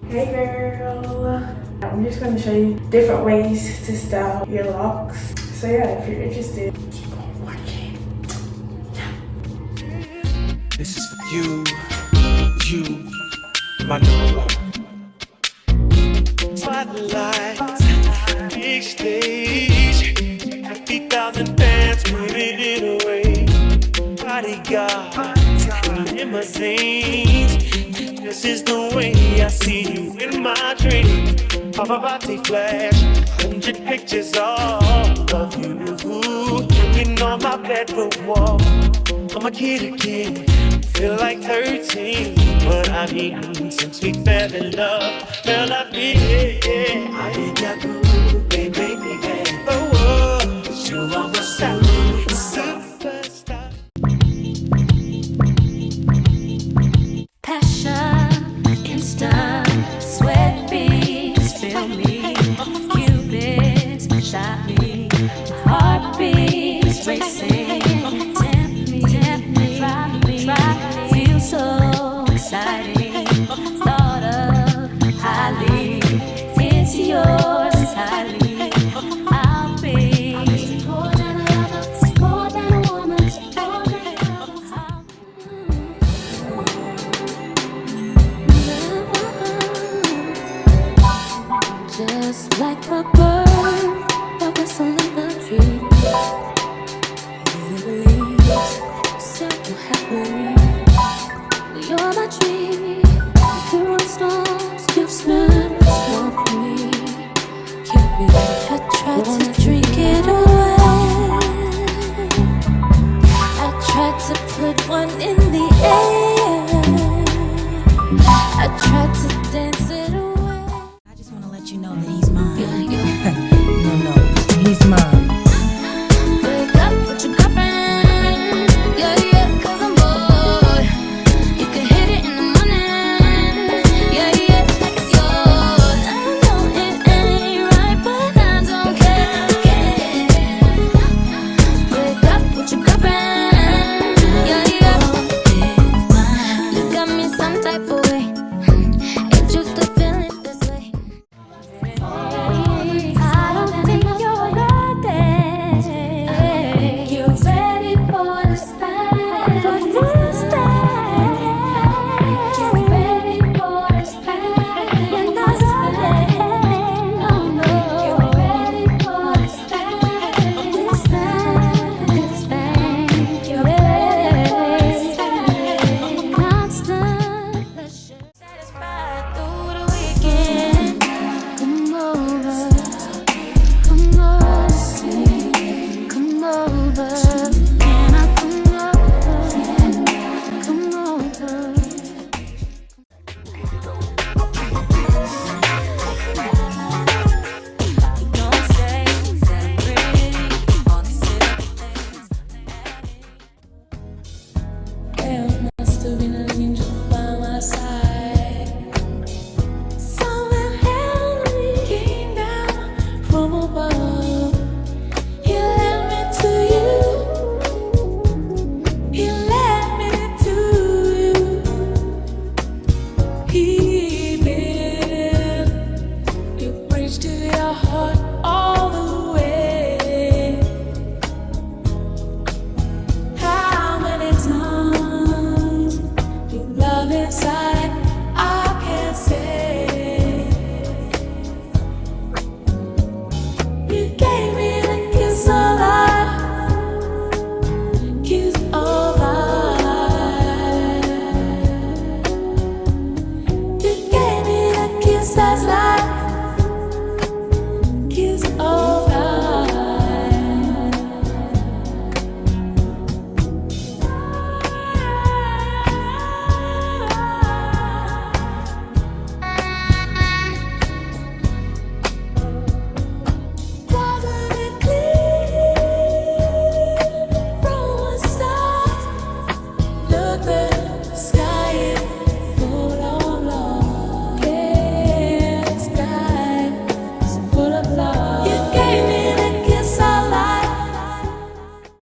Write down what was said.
Hey girl! I'm just going to show you different ways to style your locks. So yeah, if you're interested, keep on watching. This is for you, my number one. Spotlight, big stage, 50,000 fans putting it away. Bodyguards, limousines. This is the way I see you in my dreams. Paparazzi flash, 100 pictures all of you. Hanging on my bedroom wall. I'm a kid again, feel like 13. But I mean, since we fell in love, felt like me, yeah. I ain't got good, baby. Oh, 'cause you are my superstar. Passion, instant, sweat beats, fill me. Cupid's shot me, heart beats racing. Tempt me, try me, feel so exciting. Thought of highly, it's yours entirely. I'll be more than a lover, more than a woman, more than a lover. Just like a bird that whistle in the tree, in the leaves, so happily. You're my dream. Through the storms, you've spent the storm for me. Can't be I tried to drink it away. I tried to put one in the air. I tried to dance it away. I just want to let you know that he's mine. Yeah. No, he's mine. Wake up with your girlfriend. Yeah, 'cause I'm bored. You can hit it in the morning. Yeah, like it's yours. I know it ain't right, but I don't care. Wake up with your girlfriend. Yeah. You got me some type of way. It's just a feeling this way. I don't think you're ready. You're ready for this pain. For this pain. You're ready for this pain. You're not ready. No. You're ready for this pain. This pain. You're ready for this pain. Constant pleasure. Satisfied through the weekend. Come over, see, come over, can I come over, come over? You don't say celebrity, all these silly things. There must have been an angel by my side. Someone heavenly came down from above. He led me to you. He led me to you. He